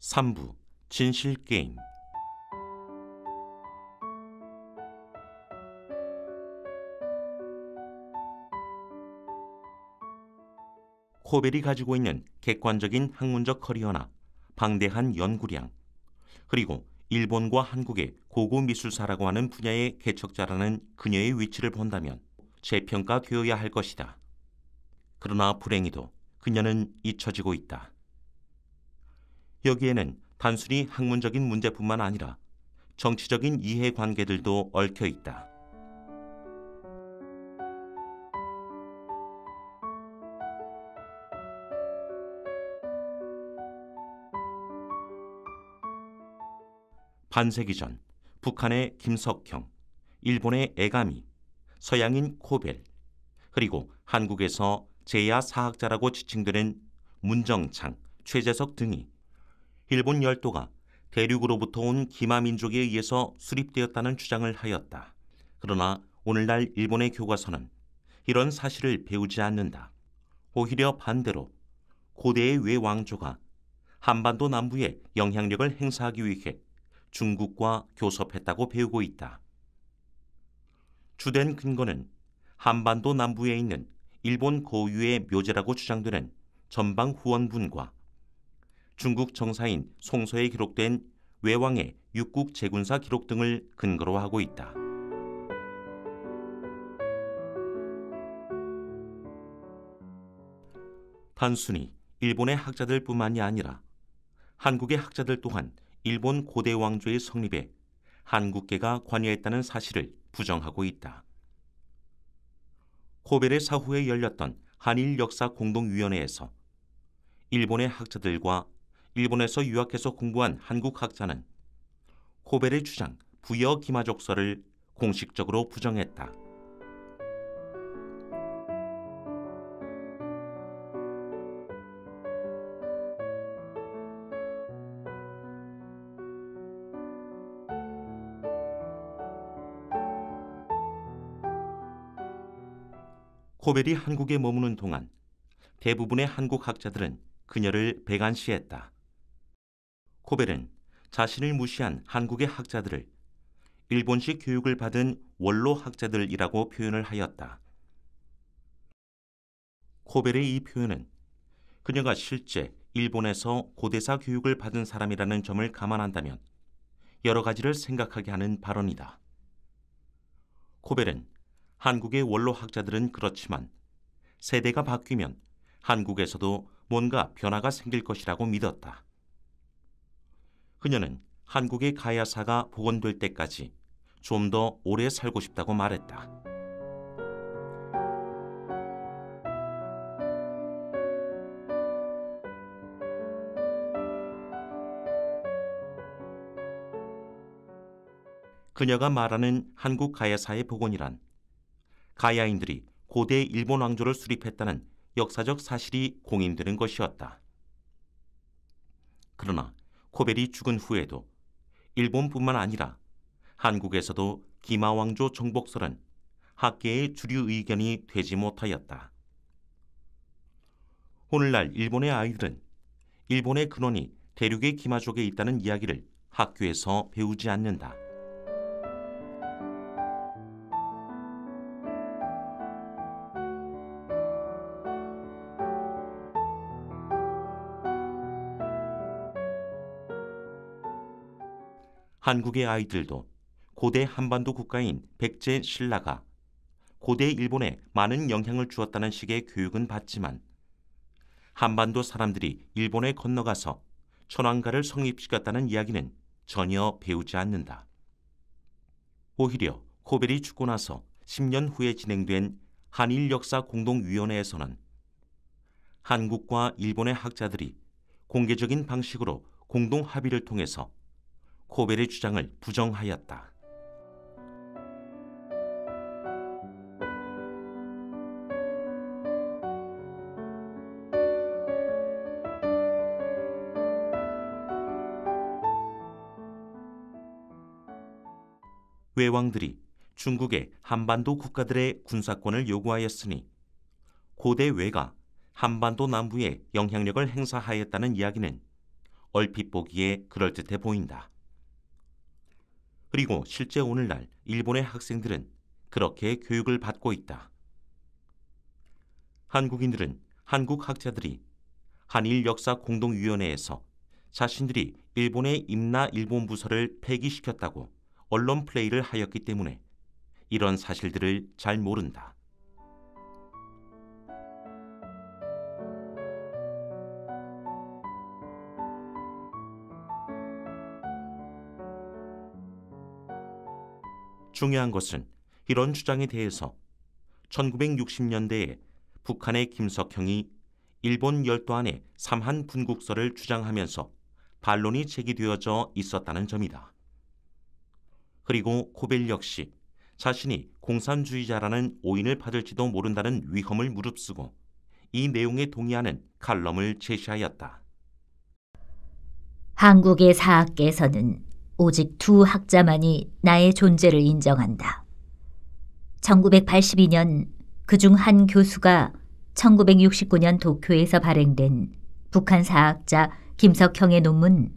3부 진실게임. 코벨이 가지고 있는 객관적인 학문적 커리어나 방대한 연구량, 그리고 일본과 한국의 고고 미술사라고 하는 분야의 개척자라는 그녀의 위치를 본다면 재평가되어야 할 것이다. 그러나 불행히도 그녀는 잊혀지고 있다. 여기에는 단순히 학문적인 문제뿐만 아니라 정치적인 이해관계들도 얽혀 있다. 반세기 전 북한의 김석형, 일본의 에가미, 서양인 코벨, 그리고 한국에서 제야 사학자라고 지칭되는 문정창, 최재석 등이 일본 열도가 대륙으로부터 온 기마 민족에 의해서 수립되었다는 주장을 하였다. 그러나 오늘날 일본의 교과서는 이런 사실을 배우지 않는다. 오히려 반대로 고대의 외왕조가 한반도 남부에 영향력을 행사하기 위해 중국과 교섭했다고 배우고 있다. 주된 근거는 한반도 남부에 있는 일본 고유의 묘제라고 주장되는 전방후원분과 중국 정사인 송서에 기록된 외왕의 육국 제군사 기록 등을 근거로 하고 있다. 단순히 일본의 학자들뿐만이 아니라 한국의 학자들 또한 일본 고대 왕조의 성립에 한국계가 관여했다는 사실을 부정하고 있다. 코벨의 사후에 열렸던 한일 역사 공동위원회에서 일본의 학자들과 일본에서 유학해서 공부한 한국 학자는 코벨의 주장 부여 기마족서를 공식적으로 부정했다. 코벨이 한국에 머무는 동안 대부분의 한국 학자들은 그녀를 배관시했다. 코벨은 자신을 무시한 한국의 학자들을 일본식 교육을 받은 원로 학자들이라고 표현을 하였다. 코벨의 이 표현은 그녀가 실제 일본에서 고대사 교육을 받은 사람이라는 점을 감안한다면 여러 가지를 생각하게 하는 발언이다. 코벨은 한국의 원로 학자들은 그렇지만 세대가 바뀌면 한국에서도 뭔가 변화가 생길 것이라고 믿었다. 그녀는 한국의 가야사가 복원될 때까지 좀 더 오래 살고 싶다고 말했다. 그녀가 말하는 한국 가야사의 복원이란 가야인들이 고대 일본 왕조를 수립했다는 역사적 사실이 공인되는 것이었다. 그러나 코벨이 죽은 후에도 일본뿐만 아니라 한국에서도 기마 왕조 정복설은 학계의 주류 의견이 되지 못하였다. 오늘날 일본의 아이들은 일본의 근원이 대륙의 기마족에 있다는 이야기를 학교에서 배우지 않는다. 한국의 아이들도 고대 한반도 국가인 백제 신라가 고대 일본에 많은 영향을 주었다는 식의 교육은 받지만 한반도 사람들이 일본에 건너가서 천황가를 성립시켰다는 이야기는 전혀 배우지 않는다. 오히려 코벨이 죽고 나서 10년 후에 진행된 한일 역사 공동위원회에서는 한국과 일본의 학자들이 공개적인 방식으로 공동 합의를 통해서 코벨의 주장을 부정하였다. 외왕들이 중국의 한반도 국가들의 군사권을 요구하였으니 고대 외가 한반도 남부에 영향력을 행사하였다는 이야기는 얼핏 보기에 그럴듯해 보인다. 그리고 실제 오늘날 일본의 학생들은 그렇게 교육을 받고 있다. 한국인들은 한국 학자들이 한일역사공동위원회에서 자신들이 일본의 임나 일본 부서를 폐기시켰다고 언론 플레이를 하였기 때문에 이런 사실들을 잘 모른다. 중요한 것은 이런 주장에 대해서 1960년대에 북한의 김석형이 일본 열도 안에 삼한 분국설을 주장하면서 반론이 제기되어져 있었다는 점이다. 그리고 코벨 역시 자신이 공산주의자라는 오인을 받을지도 모른다는 위험을 무릅쓰고 이 내용에 동의하는 칼럼을 제시하였다. 한국의 사학계에서는 오직 두 학자만이 나의 존재를 인정한다. 1982년 그중 한 교수가 1969년 도쿄에서 발행된 북한 사학자 김석형의 논문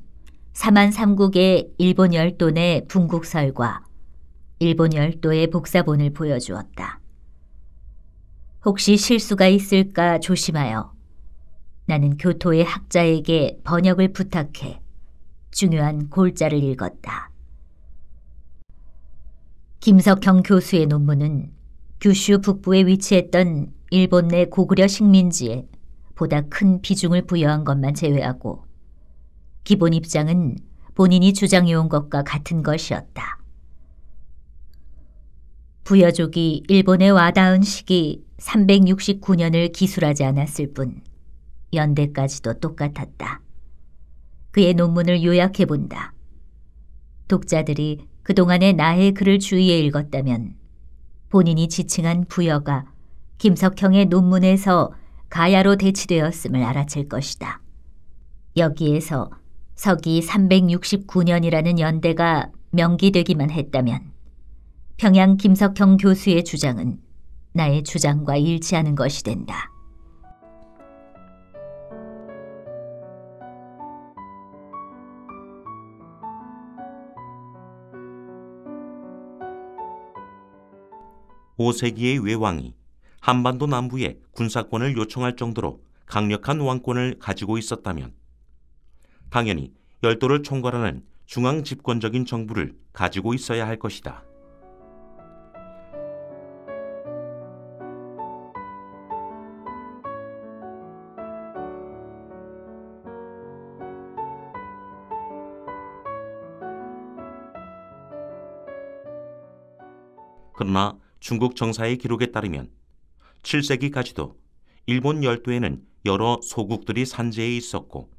사만 삼국의 일본 열도 내 분국설과 일본 열도의 복사본을 보여주었다. 혹시 실수가 있을까 조심하여 나는 교토의 학자에게 번역을 부탁해 중요한 골자를 읽었다. 김석형 교수의 논문은 규슈 북부에 위치했던 일본 내 고구려 식민지에 보다 큰 비중을 부여한 것만 제외하고 기본 입장은 본인이 주장해온 것과 같은 것이었다. 부여족이 일본에 와닿은 시기 369년을 기술하지 않았을 뿐 연대까지도 똑같았다. 그의 논문을 요약해본다. 독자들이 그동안의 나의 글을 주의해 읽었다면 본인이 지칭한 부여가 김석형의 논문에서 가야로 대치되었음을 알아챌 것이다. 여기에서 서기 369년이라는 연대가 명기되기만 했다면 평양 김석형 교수의 주장은 나의 주장과 일치하는 것이 된다. (5세기의) 외왕이 한반도 남부에 군사권을 요청할 정도로 강력한 왕권을 가지고 있었다면 당연히 열도를 총괄하는 중앙 집권적인 정부를 가지고 있어야 할 것이다. 그러나 중국 정사의 기록에 따르면 7세기까지도 일본 열도에는 여러 소국들이 산재해 있었고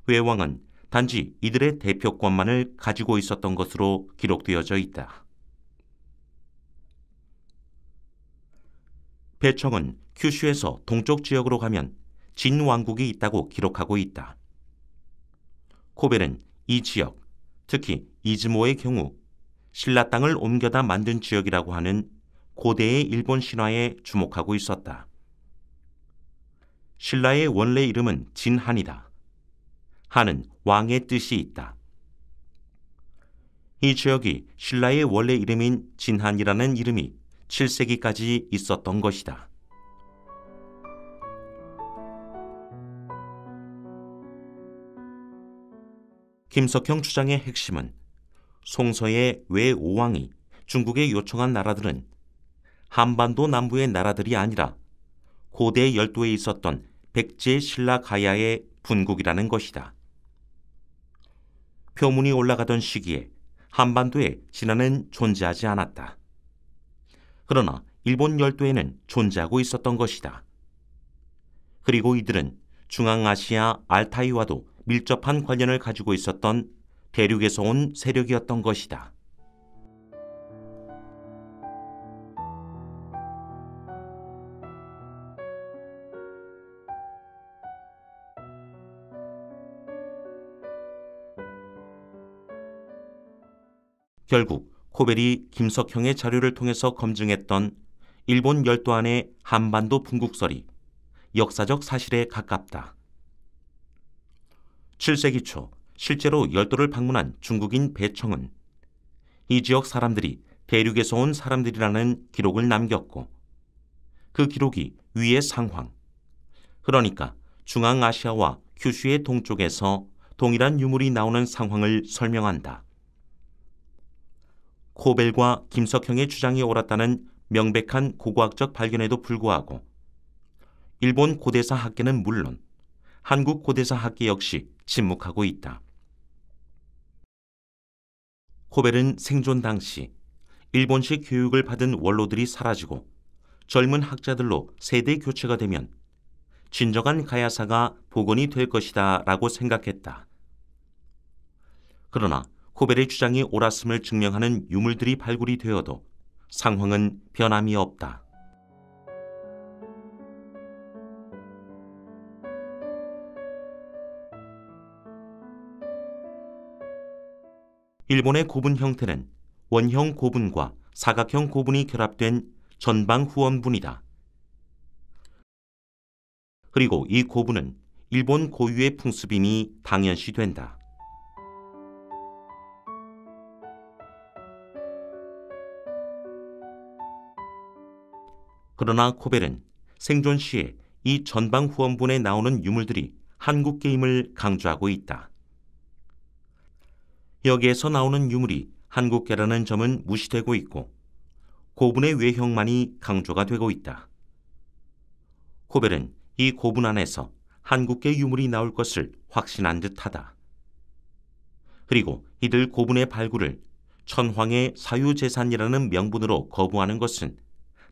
외왕은 단지 이들의 대표권만을 가지고 있었던 것으로 기록되어져 있다. 배청은 큐슈에서 동쪽 지역으로 가면 진왕국이 있다고 기록하고 있다. 코벨은 이 지역, 특히 이즈모의 경우 신라 땅을 옮겨다 만든 지역이라고 하는 고대의 일본 신화에 주목하고 있었다. 신라의 원래 이름은 진한이다. 한은 왕의 뜻이 있다. 이 지역이 신라의 원래 이름인 진한이라는 이름이 7세기까지 있었던 것이다. 김석형 주장의 핵심은 송서의 외오왕이 중국에 요청한 나라들은 한반도 남부의 나라들이 아니라 고대 열도에 있었던 백제 신라 가야의 분국이라는 것이다. 표문이 올라가던 시기에 한반도에 진화는 존재하지 않았다. 그러나 일본 열도에는 존재하고 있었던 것이다. 그리고 이들은 중앙아시아 알타이와도 밀접한 관련을 가지고 있었던 대륙에서 온 세력이었던 것이다. 결국 코벨이 김석형의 자료를 통해서 검증했던 일본 열도 안의 한반도 분국설이 역사적 사실에 가깝다. 7세기 초 실제로 열도를 방문한 중국인 배청은 이 지역 사람들이 대륙에서 온 사람들이라는 기록을 남겼고, 그 기록이 위의 상황, 그러니까 중앙아시아와 규슈의 동쪽에서 동일한 유물이 나오는 상황을 설명한다. 코벨과 김석형의 주장이 옳았다는 명백한 고고학적 발견에도 불구하고 일본 고대사 학계는 물론 한국 고대사 학계 역시 침묵하고 있다. 코벨은 생존 당시 일본식 교육을 받은 원로들이 사라지고 젊은 학자들로 세대 교체가 되면 진정한 가야사가 복원이 될 것이다 라고 생각했다. 그러나 코벨의 주장이 옳았음을 증명하는 유물들이 발굴이 되어도 상황은 변함이 없다. 일본의 고분 형태는 원형 고분과 사각형 고분이 결합된 전방 후원분이다. 그리고 이 고분은 일본 고유의 풍습임이 당연시된다. 그러나 코벨은 생존 시에 이 전방 후원분에 나오는 유물들이 한국계임을 강조하고 있다. 여기에서 나오는 유물이 한국계라는 점은 무시되고 있고 고분의 외형만이 강조가 되고 있다. 코벨은 이 고분 안에서 한국계 유물이 나올 것을 확신한 듯하다. 그리고 이들 고분의 발굴을 천황의 사유재산이라는 명분으로 거부하는 것은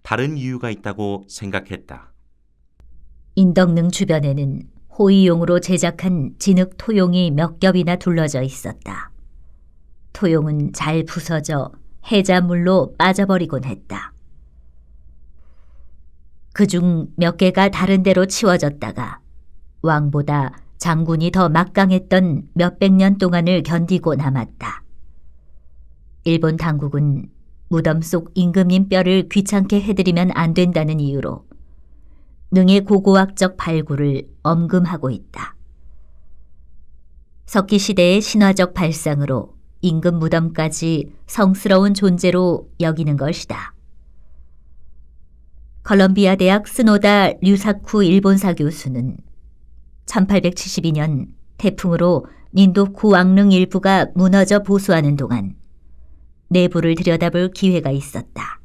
다른 이유가 있다고 생각했다. 인덕능 주변에는 호위용으로 제작한 진흙 토용이 몇 겹이나 둘러져 있었다. 토용은 잘 부서져 해자물로 빠져버리곤 했다. 그중 몇 개가 다른 데로 치워졌다가 왕보다 장군이 더 막강했던 몇백 년 동안을 견디고 남았다. 일본 당국은 무덤 속 임금님 뼈를 귀찮게 해드리면 안 된다는 이유로 능의 고고학적 발굴을 엄금하고 있다. 석기 시대의 신화적 발상으로 임금 무덤까지 성스러운 존재로 여기는 것이다. 컬럼비아 대학 스노다 류사쿠 일본사 교수는 1872년 태풍으로 닌도쿠 왕릉 일부가 무너져 보수하는 동안 내부를 들여다볼 기회가 있었다.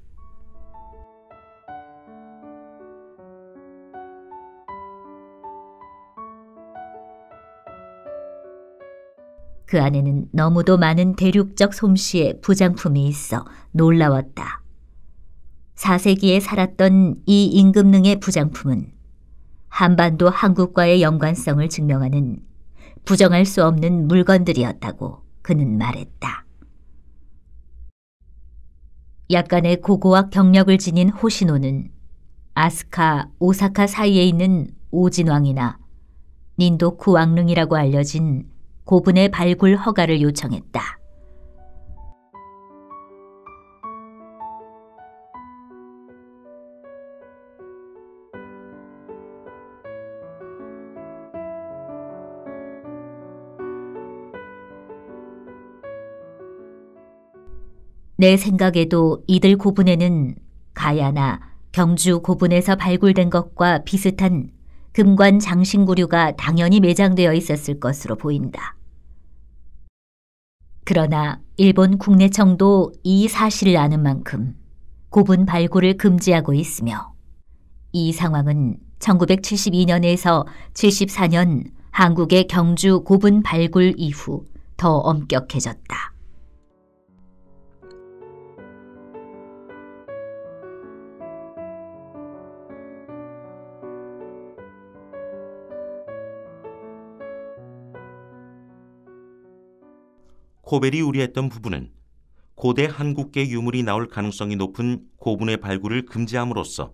그 안에는 너무도 많은 대륙적 솜씨의 부장품이 있어 놀라웠다. 4세기에 살았던 이 임금능의 부장품은 한반도 한국과의 연관성을 증명하는 부정할 수 없는 물건들이었다고 그는 말했다. 약간의 고고학 경력을 지닌 호시노는 아스카, 오사카 사이에 있는 오진왕이나 닌도쿠 왕릉이라고 알려진 고분의 발굴 허가를 요청했다. 내 생각에도 이들 고분에는 가야나 경주 고분에서 발굴된 것과 비슷한 금관 장신구류가 당연히 매장되어 있었을 것으로 보인다. 그러나 일본 국내청도 이 사실을 아는 만큼 고분 발굴을 금지하고 있으며 이 상황은 1972년에서 74년 한국의 경주 고분 발굴 이후 더 엄격해졌다. 코벨이 우려했던 부분은 고대 한국계 유물이 나올 가능성이 높은 고분의 발굴을 금지함으로써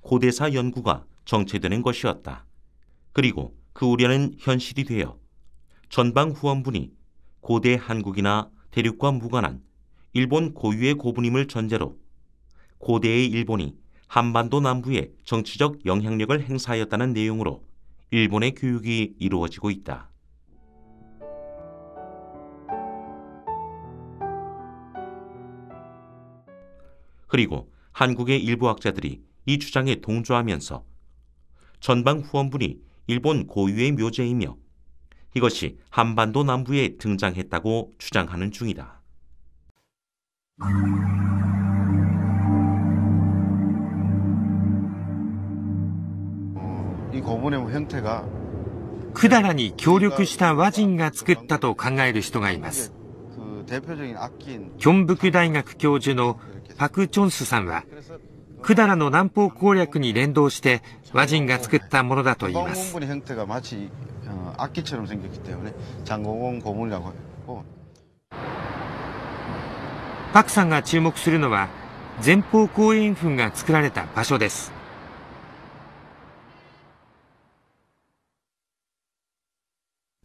고대사 연구가 정체되는 것이었다. 그리고 그 우려는 현실이 되어 전방 후원분이 고대 한국이나 대륙과 무관한 일본 고유의 고분임을 전제로 고대의 일본이 한반도 남부에 정치적 영향력을 행사하였다는 내용으로 일본의 교육이 이루어지고 있다. 그리고 한국의 일부 학자들이 이 주장에 동조하면서 전방 후원분이 일본 고유의 묘제이며 이것이 한반도 남부에 등장했다고 주장하는 중이다. 이 고문의 형태가 百済に協力した倭人が作ったと考える人がいます。 그 대표적인 악기인 京北大学教授のパク・チョンスさんは、百済の南方攻略に連動して倭人が作ったものだと言います。 고문의 형태가 마치 악기처럼 생겼기 때문에 장고공 고문이라고 했고 パクさんが注目するのは前方後円墳が作られた場所です。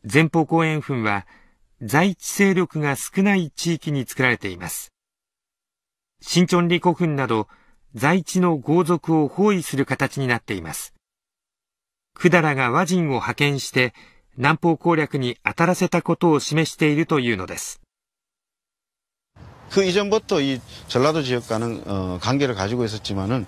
前方後円墳は在地勢力が少ない地域に作られています。新チョンリ古墳など在地の豪族を包囲する形になっています。百済が倭人を派遣して南方攻略に当たらせたことを示しているというのです。 그 이전부터 이 전라도 지역과는 관계를 가지고 있었지만은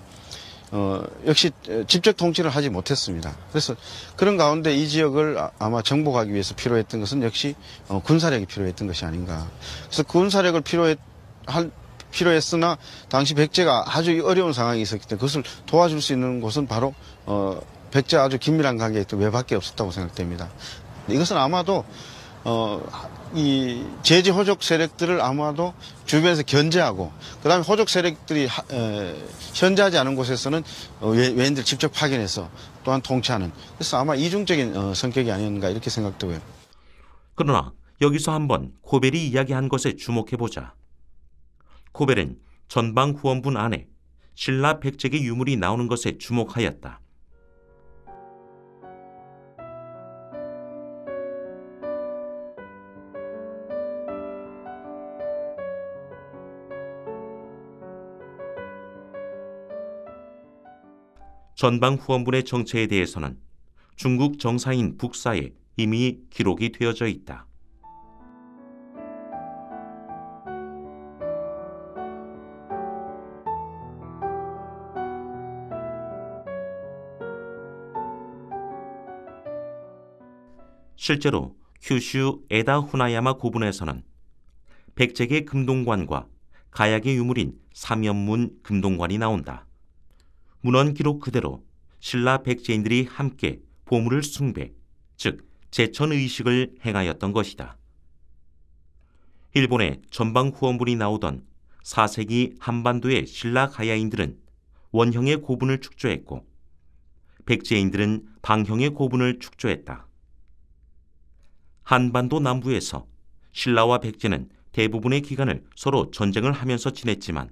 역시 직접 통치를 하지 못했습니다. 그래서 그런 가운데 이 지역을 아마 정복하기 위해서 필요했던 것은 역시 군사력이 필요했던 것이 아닌가. 그래서 군사력을 필요했으나 당시 백제가 아주 어려운 상황이 있었기 때문에 그것을 도와줄 수 있는 곳은 바로 백제와 아주 긴밀한 관계에 있던 외밖에 없었다고 생각됩니다. 이것은 아마도 이 제지 호족 세력들을 아마도 주변에서 견제하고 그다음에 호족 세력들이 현재하지 않은 곳에서는 외인들 직접 파견해서 또한 통치하는 그래서 아마 이중적인 성격이 아니었는가 이렇게 생각되고요. 그러나 여기서 한번 코벨이 이야기한 것에 주목해보자. 코벨은 전방 후원분 안에 신라 백제의 유물이 나오는 것에 주목하였다. 전방 후원분의 정체에 대해서는 중국 정사인 북사에 이미 기록이 되어져 있다. 실제로 큐슈 에다 후나야마 고분에서는 백제의 금동관과 가약의 유물인 삼연문 금동관이 나온다. 문헌 기록 그대로 신라 백제인들이 함께 보물을 숭배, 즉 제천의식을 행하였던 것이다. 일본의 전방 후원분이 나오던 4세기 한반도의 신라 가야인들은 원형의 고분을 축조했고 백제인들은 방형의 고분을 축조했다. 한반도 남부에서 신라와 백제는 대부분의 기간을 서로 전쟁을 하면서 지냈지만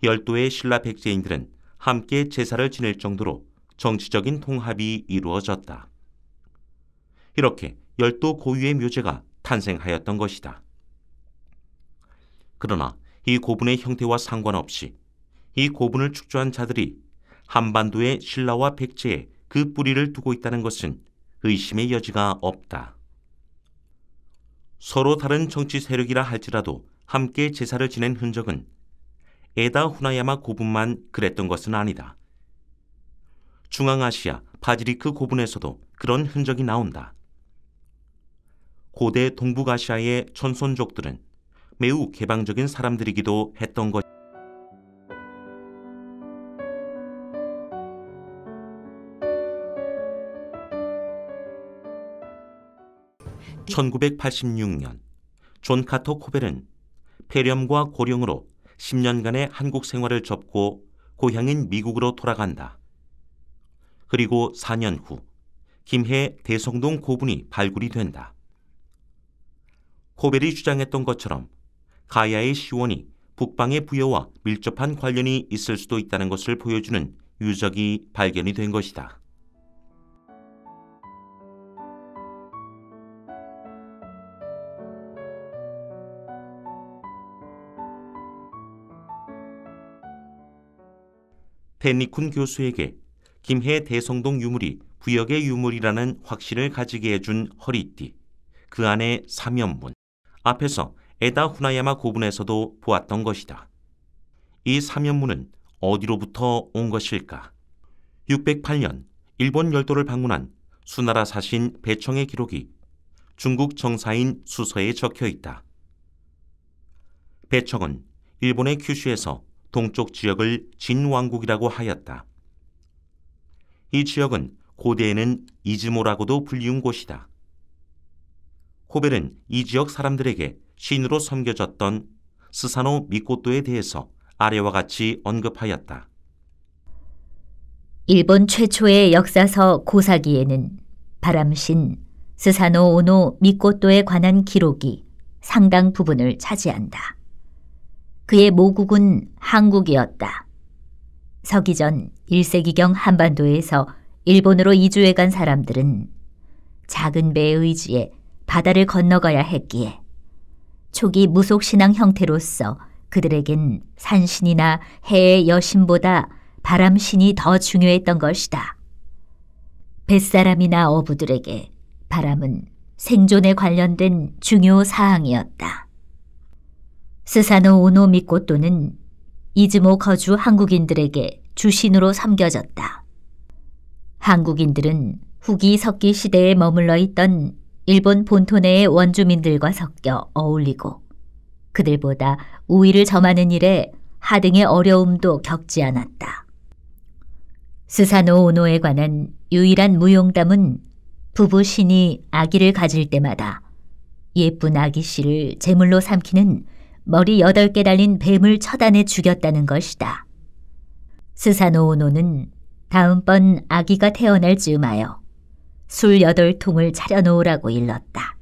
열도의 신라 백제인들은 함께 제사를 지낼 정도로 정치적인 통합이 이루어졌다. 이렇게 열도 고유의 묘제가 탄생하였던 것이다. 그러나 이 고분의 형태와 상관없이 이 고분을 축조한 자들이 한반도의 신라와 백제에 그 뿌리를 두고 있다는 것은 의심의 여지가 없다. 서로 다른 정치 세력이라 할지라도 함께 제사를 지낸 흔적은 에다 후나야마 고분만 그랬던 것은 아니다. 중앙아시아 바지리크 고분에서도 그런 흔적이 나온다. 고대 동북아시아의 천손족들은 매우 개방적인 사람들이기도 했던 것. 1986년 존 카터 코벨은 폐렴과 고령으로 10년간의 한국 생활을 접고 고향인 미국으로 돌아간다. 그리고 4년 후 김해 대성동 고분이 발굴이 된다. 코벨이 주장했던 것처럼 가야의 시원이 북방의 부여와 밀접한 관련이 있을 수도 있다는 것을 보여주는 유적이 발견이 된 것이다. 텐니쿤 교수에게 김해 대성동 유물이 부역의 유물이라는 확신을 가지게 해준 허리띠, 그 안에 삼연문, 앞에서 에다 후나야마 고분에서도 보았던 것이다. 이 사면문은 어디로부터 온 것일까? 608년 일본 열도를 방문한 수나라 사신 배청의 기록이 중국 정사인 수서에 적혀 있다. 배청은 일본의 큐슈에서 동쪽 지역을 진왕국이라고 하였다. 이 지역은 고대에는 이즈모라고도 불리운 곳이다. 호벨은 이 지역 사람들에게 신으로 섬겨졌던 스사노 미코토에 대해서 아래와 같이 언급하였다. 일본 최초의 역사서 고사기에는 바람신 스사노 오노 미코토에 관한 기록이 상당 부분을 차지한다. 그의 모국은 한국이었다. 서기전 1세기경 한반도에서 일본으로 이주해 간 사람들은 작은 배에 의지해 바다를 건너가야 했기에 초기 무속신앙 형태로서 그들에겐 산신이나 해의 여신보다 바람신이 더 중요했던 것이다. 뱃사람이나 어부들에게 바람은 생존에 관련된 중요 사항이었다. 스사노 오노 미코토는 이즈모 거주 한국인들에게 주신으로 섬겨졌다. 한국인들은 후기 석기 시대에 머물러 있던 일본 본토 내의 원주민들과 섞여 어울리고 그들보다 우위를 점하는 일에 하등의 어려움도 겪지 않았다. 스사노 오노에 관한 유일한 무용담은 부부 신이 아기를 가질 때마다 예쁜 아기 씨를 제물로 삼키는 머리 8개 달린 뱀을 처단해 죽였다는 것이다. 스사노 오노는 다음번 아기가 태어날 즈음하여 술 8통을 차려놓으라고 일렀다.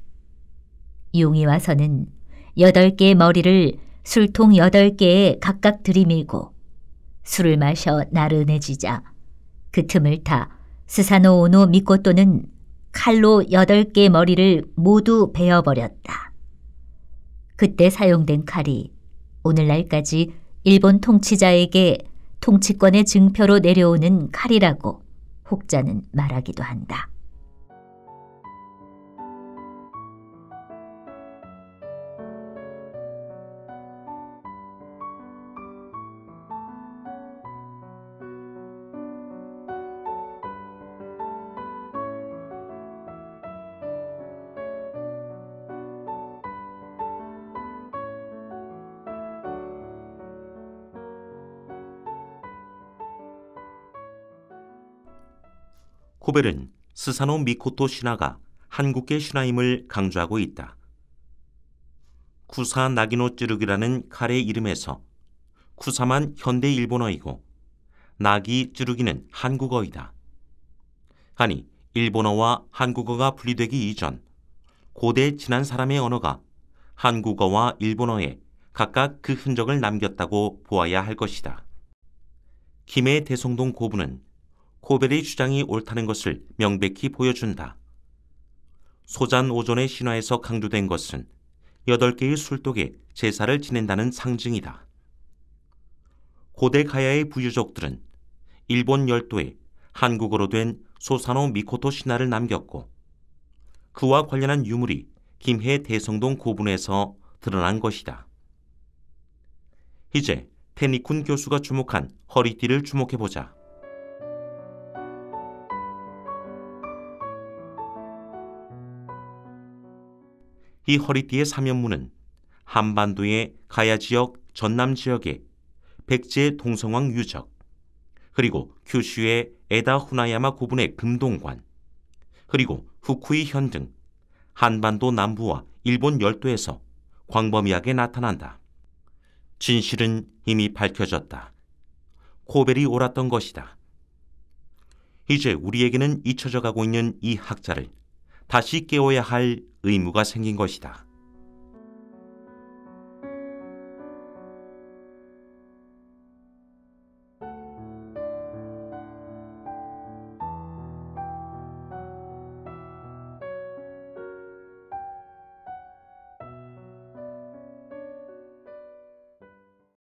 용이 와서는 8개의 머리를 술통 8개에 각각 들이밀고 술을 마셔 나른해지자 그 틈을 타 스사노 오노 미코토는 칼로 8개의 머리를 모두 베어버렸다. 그때 사용된 칼이 오늘날까지 일본 통치자에게 통치권의 증표로 내려오는 칼이라고 혹자는 말하기도 한다. 코벨은 스사노 미코토 신화가 한국계 신화임을 강조하고 있다. 쿠사 나기노 쯔르기라는 칼의 이름에서 쿠사만 현대 일본어이고 나기 쯔르기는 한국어이다. 아니, 일본어와 한국어가 분리되기 이전 고대 지난 사람의 언어가 한국어와 일본어에 각각 그 흔적을 남겼다고 보아야 할 것이다. 김해 대성동 고분은 코벨의 주장이 옳다는 것을 명백히 보여준다. 소잔오존의 신화에서 강조된 것은 8개의 술독에 제사를 지낸다는 상징이다. 고대 가야의 부유족들은 일본 열도에 한국어로 된 소사노 미코토 신화를 남겼고 그와 관련한 유물이 김해 대성동 고분에서 드러난 것이다. 이제 테니쿤 교수가 주목한 허리띠를 주목해보자. 이 허리띠의 사면문은 한반도의 가야 지역 전남 지역의 백제 동성왕 유적, 그리고 큐슈의 에다 후나야마 고분의 금동관, 그리고 후쿠이 현 등 한반도 남부와 일본 열도에서 광범위하게 나타난다. 진실은 이미 밝혀졌다. 코벨이 옳았던 것이다. 이제 우리에게는 잊혀져 가고 있는 이 학자를 다시 깨워야 할 의무가 생긴 것이다.